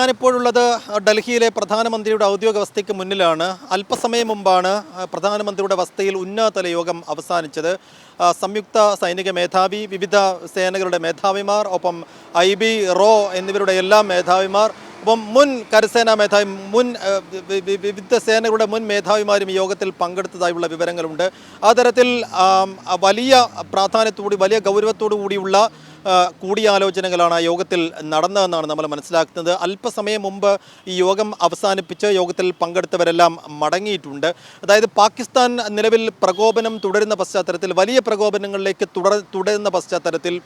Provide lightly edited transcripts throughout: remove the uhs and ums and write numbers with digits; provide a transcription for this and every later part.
ഞാനിപ്പോഴുള്ളത് ഡൽഹിയിലെ പ്രധാനമന്ത്രിയുടെ ഔദ്യോഗിക വസതിക്ക് മുന്നിലാണ്. അല്പസമയം മുമ്പാണ് പ്രധാനമന്ത്രിയുടെ വസതിയിൽ ഉന്നതതല യോഗം അവസാനിച്ചത്. സംയുക്ത സൈനിക മേധാവി, വിവിധ സേനകളുടെ മേധാവിമാർ, ഒപ്പം IB, RO എന്നിവരുടെ എല്ലാ മേധാവിമാർ, ഒപ്പം മുൻ കരസേനാ മേധാവി, വിവിധ സേനകളുടെ മുൻ മേധാവിമാരും ഈ യോഗത്തിൽ പങ്കെടുത്തതായുള്ള വിവരങ്ങളുണ്ട്. ആ തരത്തിൽ വലിയ പ്രാധാന്യത്തോടു വലിയ ഗൗരവത്തോടു കൂടിയുള്ള കൂടിയാലോചനകളാണ് യോഗത്തിൽ നടന്നതെന്നാണ് നമ്മൾ മനസ്സിലാക്കുന്നത്. അല്പസമയം മുമ്പ് ഈ യോഗം അവസാനിപ്പിച്ച് യോഗത്തിൽ പങ്കെടുത്തവരെല്ലാം മടങ്ങിയിട്ടുണ്ട്. അതായത് പാകിസ്ഥാൻ നിലവിൽ പ്രകോപനം തുടരുന്ന പശ്ചാത്തലത്തിൽ, വലിയ പ്രകോപനങ്ങളിലേക്ക് തുടരുന്ന പശ്ചാത്തലത്തിൽ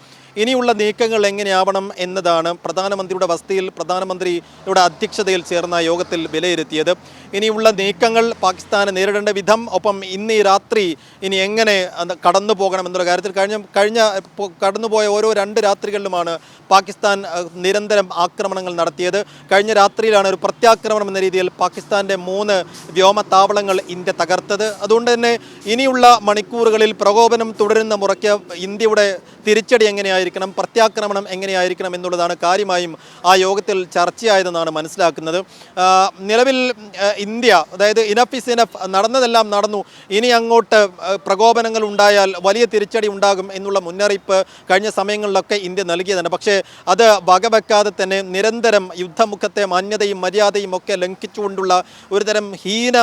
ഇനിയുള്ള നീക്കങ്ങൾ എങ്ങനെയാവണം എന്നതാണ് പ്രധാനമന്ത്രിയുടെ വസതിയിൽ പ്രധാനമന്ത്രിയുടെ അധ്യക്ഷതയിൽ ചേർന്ന യോഗത്തിൽ വിലയിരുത്തിയത്. ഇനിയുള്ള നീക്കങ്ങൾ പാകിസ്ഥാനെ നേരിടേണ്ട വിധം, ഒപ്പം ഇന്ന് ഈ രാത്രി ഇനി എങ്ങനെ കടന്നു പോകണം എന്നുള്ള കാര്യത്തിൽ കടന്നുപോയ ഓരോ 2 രാത്രികളിലുമാണ് പാകിസ്ഥാൻ നിരന്തരം ആക്രമണങ്ങൾ നടത്തിയത്. കഴിഞ്ഞ രാത്രിയിലാണ് ഒരു പ്രത്യാക്രമണം എന്ന രീതിയിൽ പാകിസ്ഥാൻ്റെ 3 വ്യോമത്താവളങ്ങൾ ഇന്ത്യ തകർത്തത്. അതുകൊണ്ട് തന്നെ ഇനിയുള്ള മണിക്കൂറുകളിൽ പ്രകോപനം തുടരുന്ന മുറയ്ക്ക് ഇന്ത്യയുടെ തിരിച്ചടി എങ്ങനെയായിരിക്കണം, പ്രത്യാക്രമണം എങ്ങനെയായിരിക്കണം എന്നുള്ളതാണ് കാര്യമായും ആ യോഗത്തിൽ ചർച്ചയായതെന്നാണ് മനസ്സിലാക്കുന്നത്. നിലവിൽ ഇന്ത്യ, അതായത് ഇനഫ് ഇസ് ഇനഫ്, നടന്നതെല്ലാം നടന്നു, ഇനി അങ്ങോട്ട് പ്രകോപനങ്ങൾ ഉണ്ടായാൽ വലിയ തിരിച്ചടി ഉണ്ടാകും എന്നുള്ള മുന്നറിയിപ്പ് കഴിഞ്ഞ സമയങ്ങളിലൊക്കെ ഇന്ത്യ നൽകിയതാണ്. പക്ഷേ അത് വകവെക്കാതെ തന്നെ നിരന്തരം യുദ്ധമുഖത്തെ മാന്യതയും മര്യാദയും ഒക്കെ ലംഘിച്ചുകൊണ്ടുള്ള ഒരുതരം ഹീന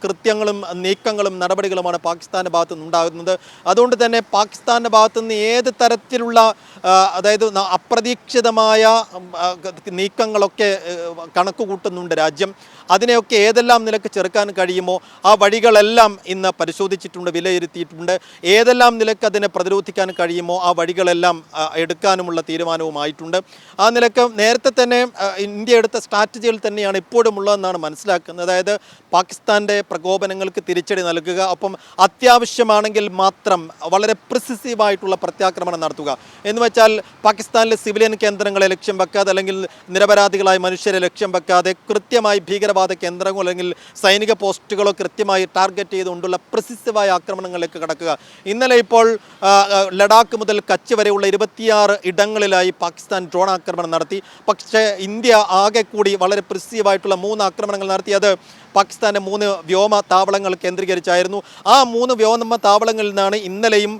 കൃത്യങ്ങളും നീക്കങ്ങളും നടപടികളുമാണ് പാകിസ്ഥാൻ്റെ ഭാഗത്തു നിന്നുണ്ടാകുന്നത്. അതുകൊണ്ട് തന്നെ പാകിസ്ഥാൻ്റെ ഭാഗത്തു നിന്ന് ഏത് തരത്തിലുള്ള അതായത് അപ്രതീക്ഷിതമായ നീക്കങ്ങളൊക്കെ കണക്ക് കൂട്ടുന്നുണ്ട് രാജ്യം. അതിനെയൊക്കെ ഏതെല്ലാം നിലക്ക് ചെറുക്കാൻ കഴിയുമോ ആ വഴികളെല്ലാം ഇന്ന് പരിശോധിച്ചിട്ടുണ്ട്, വിലയിരുത്തിയിട്ടുണ്ട്. ഏതെല്ലാം നിലക്ക് അതിനെ പ്രതിരോധിക്കാൻ കഴിയുമോ ആ വഴികളെല്ലാം എടുക്കാനുമുള്ള തീരുമാനവുമായിട്ടുണ്ട്. ആ നിലക്ക് നേരത്തെ തന്നെ ഇന്ത്യ എടുത്ത സ്ട്രാറ്റജിയിൽ തന്നെയാണ് ഇപ്പോഴും ഉള്ളതെന്നാണ് മനസ്സിലാക്കുന്നത്. അതായത് പാകിസ്ഥാൻ്റെ പ്രകോപനങ്ങൾക്ക് തിരിച്ചടി നൽകുക, ഒപ്പം അത്യാവശ്യമാണെങ്കിൽ മാത്രം വളരെ പ്രിസിസീവായിട്ടുള്ള പ്രത്യാക്രമണം നടത്തുക. എന്ന് വെച്ചാൽ പാകിസ്ഥാനിലെ സിവിലിയൻ കേന്ദ്രങ്ങളെ ലക്ഷ്യം വെക്കാതെ, അല്ലെങ്കിൽ നിരപരാധികളായ മനുഷ്യരെ ലക്ഷ്യം വെക്കാതെ കൃത്യമായി ഭീകരവാദ കേന്ദ്രങ്ങളോ അല്ലെങ്കിൽ സൈനിക പോസ്റ്റുകളോ കൃത്യമായി ടാർഗറ്റ് ചെയ്തുകൊണ്ടുള്ള പ്രിസിസീവായ ആക്രമണങ്ങളിലേക്ക് കടക്കുക. ഇന്നലെ ഇപ്പോൾ ലഡാക്ക് മുതൽ കച്ച് വരെയുള്ള 26 ഇടങ്ങളിലായി പാകിസ്ഥാൻ ഡ്രോൺ ആക്രമണം നടത്തി. പക്ഷേ ഇന്ത്യ ആകെ കൂടി വളരെ പ്രിസീവായിട്ടുള്ള 3 ആക്രമണങ്ങൾ നടത്തിയത് പാകിസ്ഥാൻ്റെ 3 വ്യോമ താവളങ്ങൾ കേന്ദ്രീകരിച്ചായിരുന്നു. ആ 3 വ്യോമ താവളങ്ങളിൽ നിന്നാണ് ഇന്നലെയും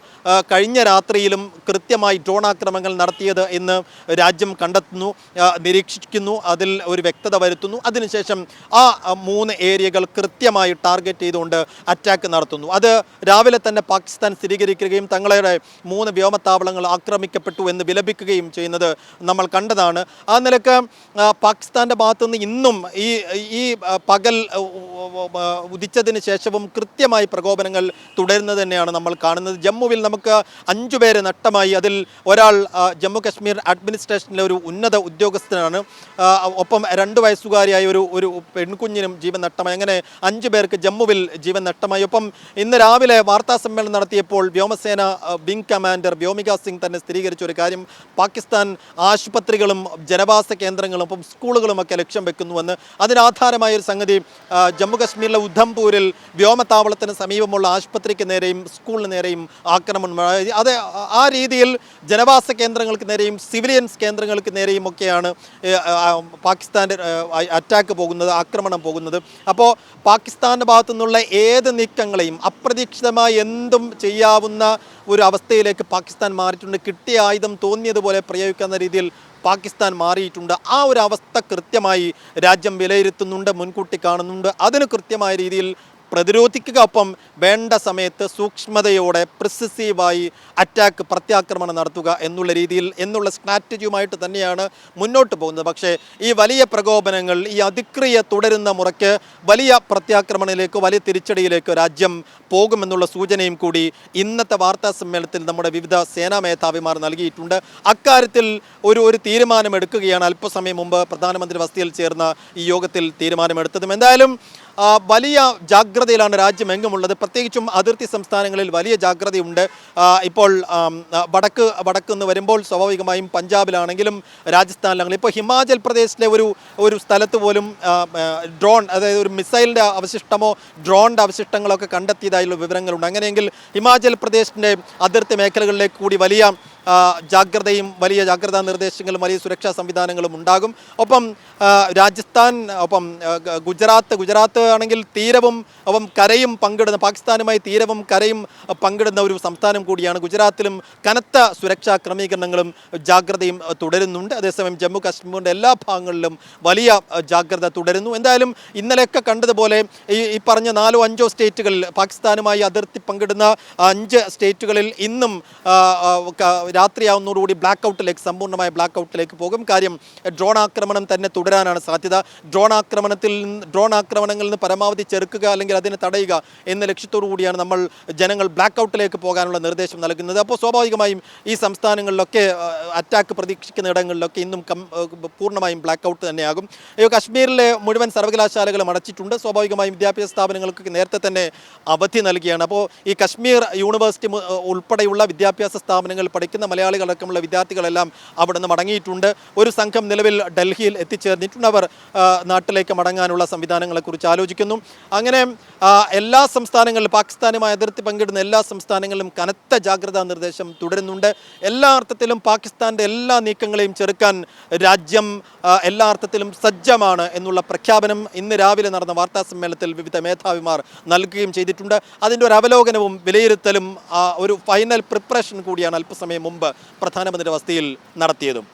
കഴിഞ്ഞ രാത്രിയിലും കൃത്യമായി ഡ്രോൺ ആക്രമണങ്ങൾ നടത്തിയത് എന്ന് രാജ്യം കണ്ടെത്തുന്നു, നിരീക്ഷിക്കുന്നു, അതിൽ ഒരു വ്യക്തത വരുത്തുന്നു. അതിനുശേഷം ആ 3 ഏരിയകൾ കൃത്യമായി ടാർഗറ്റ് ചെയ്തുകൊണ്ട് അറ്റാക്ക് നടത്തുന്നു. അത് രാവിലെ തന്നെ പാകിസ്ഥാൻ സ്ഥിരീകരിക്കുകയും തങ്ങളുടെ 3 വ്യോമത്താവളങ്ങൾ ആക്രമിക്കപ്പെട്ടു എന്ന് വിലപിക്കുകയും ചെയ്യുന്നത് നമ്മൾ കണ്ടതാണ്. ആ നിലക്ക് പാകിസ്ഥാൻ്റെ ഭാഗത്തുനിന്ന് ഇന്നും ഈ പകൽ ഉദിച്ചതിന് ശേഷവും കൃത്യമായി പ്രകോപനങ്ങൾ തുടരുന്നത് തന്നെയാണ് നമ്മൾ കാണുന്നത്. ജമ്മുവിൽ നമുക്ക് 5 പേര് നഷ്ടമായി. അതിൽ ഒരാൾ ജമ്മു കശ്മീർ അഡ്മിനിസ്ട്രേഷനിലെ ഒരു ഉന്നത ഉദ്യോഗസ്ഥനാണ്. ഒപ്പം 2 വയസ്സുകാരിയായ ഒരു പെൺകുഞ്ഞിനും ജീവൻ നഷ്ടമായി. അങ്ങനെ 5 പേർക്ക് ജമ്മുവിൽ ജീവൻ നഷ്ടമായി. ഒപ്പം ഇന്ന് രാവിലെ വാർത്താ സമ്മേളനം നടത്തിയപ്പോൾ വ്യോമസേന വിംഗ് കമാൻഡർ വ്യോമിക സിംഗ് തന്നെ സ്ഥിരീകരിച്ച ഒരു കാര്യം, പാകിസ്ഥാൻ ആശുപത്രികളും ജനവാസ കേന്ദ്രങ്ങളും ഒപ്പം സ്കൂളുകളുമൊക്കെ ലക്ഷ്യം വെക്കുന്നുവെന്ന്. അതിനാധാരമായൊരു സംഗതി, ജമ്മു കശ്മീരിലെ ഉധംപൂരിൽ വ്യോമത്താവളത്തിന് സമീപമുള്ള ആശുപത്രിക്ക് നേരെയും സ്കൂളിന് നേരെയും ആക്രമണം. അത് ആ രീതിയിൽ ജനവാസ കേന്ദ്രങ്ങൾക്ക് നേരെയും സിവിലിയൻസ് കേന്ദ്രങ്ങൾക്ക് നേരെയും ഒക്കെയാണ് പാകിസ്ഥാൻ്റെ അറ്റാക്ക് പോകുന്നത്, ആക്രമണം പോകുന്നത്. അപ്പോൾ പാകിസ്ഥാൻ്റെ ഭാഗത്തു നിന്നുള്ള ഏത് നീക്കങ്ങളെയും അപ്രതീക്ഷിതമായി എന്തും ചെയ്യാവുന്ന ഒരു അവസ്ഥയിലേക്ക് പാകിസ്ഥാൻ മാറിയിട്ടുണ്ട്. കിട്ടിയ ആയുധം തോന്നിയതുപോലെ പ്രയോഗിക്കുന്ന രീതിയിൽ പാകിസ്ഥാൻ മാറിയിട്ടുണ്ട്. ആ ഒരു അവസ്ഥ കൃത്യമായി രാജ്യം വിലയിരുത്തുന്നുണ്ട്, മുൻകൂട്ടി കാണുന്നുണ്ട്. അതിന് കൃത്യമായ രീതിയിൽ പ്രതിരോധിക്കുക, ഒപ്പം വേണ്ട സമയത്ത് സൂക്ഷ്മതയോടെ പ്രിസിസീവായി പ്രത്യാക്രമണം നടത്തുക എന്നുള്ള സ്ട്രാറ്റജിയുമായിട്ട് തന്നെയാണ് മുന്നോട്ട് പോകുന്നത്. പക്ഷേ ഈ വലിയ പ്രകോപനങ്ങൾ, ഈ അതിക്രിയ തുടരുന്ന മുറയ്ക്ക് വലിയ പ്രത്യാക്രമണത്തിലേക്ക്, വലിയ തിരിച്ചടിയിലേക്ക് രാജ്യം പോകുമെന്നുള്ള സൂചനയും കൂടി ഇന്നത്തെ വാർത്താ സമ്മേളനത്തിൽ നമ്മുടെ വിവിധ സേനാ മേധാവിമാർ നൽകിയിട്ടുണ്ട്. അക്കാര്യത്തിൽ ഒരു തീരുമാനമെടുക്കുകയാണ് അല്പസമയം മുമ്പ് പ്രധാനമന്ത്രി വസതിയിൽ ചേർന്ന ഈ യോഗത്തിൽ തീരുമാനമെടുത്തതും. എന്തായാലും വലിയ ജാഗ്രതയിലാണ് രാജ്യമെങ്ങുമുള്ളത്. പ്രത്യേകിച്ചും അതിർത്തി സംസ്ഥാനങ്ങളിൽ വലിയ ജാഗ്രതയുണ്ട്. ഇപ്പോൾ വടക്കുന്ന് വരുമ്പോൾ സ്വാഭാവികമായും പഞ്ചാബിലാണെങ്കിലും രാജസ്ഥാനിലാണെങ്കിലും, ഇപ്പോൾ ഹിമാചൽ പ്രദേശിലെ ഒരു സ്ഥലത്ത് പോലും ഡ്രോൺ, അതായത് ഒരു മിസൈലിൻ്റെ അവശിഷ്ടമോ ഡ്രോണിൻ്റെ അവശിഷ്ടങ്ങളൊക്കെ കണ്ടെത്തിയതായുള്ള വിവരങ്ങളുണ്ട്. അങ്ങനെയെങ്കിൽ ഹിമാചൽ പ്രദേശിൻ്റെ അതിർത്തി മേഖലകളിലേക്ക് കൂടി വലിയ ജാഗ്രതയും വലിയ ജാഗ്രതാ നിർദ്ദേശങ്ങളും വലിയ സുരക്ഷാ സംവിധാനങ്ങളും ഉണ്ടാകും. ഒപ്പം രാജസ്ഥാൻ, ഒപ്പം ഗുജറാത്ത് ആണെങ്കിൽ തീരവും ഒപ്പം കരയും പങ്കിടുന്ന, പാകിസ്ഥാനുമായി തീരവും കരയും പങ്കിടുന്ന ഒരു സംസ്ഥാനം കൂടിയാണ്. ഗുജറാത്തിലും കനത്ത സുരക്ഷാ ക്രമീകരണങ്ങളും ജാഗ്രതയും തുടരുന്നുണ്ട്. അതേസമയം ജമ്മു കാശ്മീരിൻ്റെ എല്ലാ ഭാഗങ്ങളിലും വലിയ ജാഗ്രത തുടരുന്നു. എന്തായാലും ഇന്നലെയൊക്കെ കണ്ടതുപോലെ ഈ പറഞ്ഞ 4-5 സ്റ്റേറ്റുകളിൽ, പാകിസ്ഥാനുമായി അതിർത്തി പങ്കിടുന്ന 5 സ്റ്റേറ്റുകളിൽ ഇന്നും രാത്രിയാവുന്നതോടുകൂടി സമ്പൂർണ്ണമായ ബ്ലാക്ക് ഔട്ടിലേക്ക് പോകും. കാര്യം ഡ്രോൺ ആക്രമണം തന്നെ തുടരാനാണ് സാധ്യത. ഡ്രോൺ ആക്രമണങ്ങളിൽ നിന്ന് പരമാവധി ചെറുക്കുക അല്ലെങ്കിൽ അതിനെ തടയുക എന്ന ലക്ഷ്യത്തോടു കൂടിയാണ് നമ്മൾ ജനങ്ങൾ ബ്ലാക്ക് ഔട്ടിലേക്ക് പോകാനുള്ള നിർദ്ദേശം നൽകുന്നത്. അപ്പോൾ സ്വാഭാവികമായും ഈ സംസ്ഥാനങ്ങളിലൊക്കെ അറ്റാക്ക് പ്രതീക്ഷിക്കുന്ന ഇടങ്ങളിലൊക്കെ ഇന്നും പൂർണ്ണമായും ബ്ലാക്ക് ഔട്ട് തന്നെയാകും. കശ്മീരിലെ മുഴുവൻ സർവകലാശാലകളും അടച്ചിട്ടുണ്ട്. സ്വാഭാവികമായും വിദ്യാഭ്യാസ സ്ഥാപനങ്ങൾക്ക് നേരത്തെ തന്നെ അവധി നൽകിയാണ്. അപ്പോൾ ഈ കശ്മീർ യൂണിവേഴ്സിറ്റി ഉൾപ്പെടെയുള്ള വിദ്യാഭ്യാസ സ്ഥാപനങ്ങളിൽ പഠിക്കുന്ന മലയാളികളടക്കമുള്ള വിദ്യാർത്ഥികളെല്ലാം അവിടെ നിന്ന് മടങ്ങിയിട്ടുണ്ട്. ഒരു സംഘം നിലവിൽ ഡൽഹിയിൽ എത്തിച്ചേർന്നിട്ടുണ്ട്. അവർ നാട്ടിലേക്ക് മടങ്ങാനുള്ള സംവിധാനങ്ങളെക്കുറിച്ച് ആലോചിക്കുന്നു. അങ്ങനെ എല്ലാ സംസ്ഥാനങ്ങളിലും, പാകിസ്ഥാനുമായി അതിർത്തി പങ്കിടുന്ന എല്ലാ സംസ്ഥാനങ്ങളിലും കനത്ത ജാഗ്രതാ നിർദ്ദേശം തുടരുന്നുണ്ട്. എല്ലാ അർത്ഥത്തിലും പാകിസ്ഥാൻ്റെ എല്ലാ നീക്കങ്ങളെയും ചെറുക്കാൻ രാജ്യം എല്ലാ അർത്ഥത്തിലും സജ്ജമാണ് എന്നുള്ള പ്രഖ്യാപനം ഇന്ന് രാവിലെ നടന്ന വാർത്താ സമ്മേളനത്തിൽ വിവിധ മേധാവിമാർ നൽകുകയും ചെയ്തിട്ടുണ്ട്. അതിൻ്റെ ഒരു അവലോകനവും വിലയിരുത്തലും ഒരു ഫൈനൽ പ്രിപ്പറേഷൻ കൂടിയാണ് അല്പസമയം മുമ്പ് പ്രധാനമന്ത്രിയുടെ വസതിയിൽ നടത്തിയതും.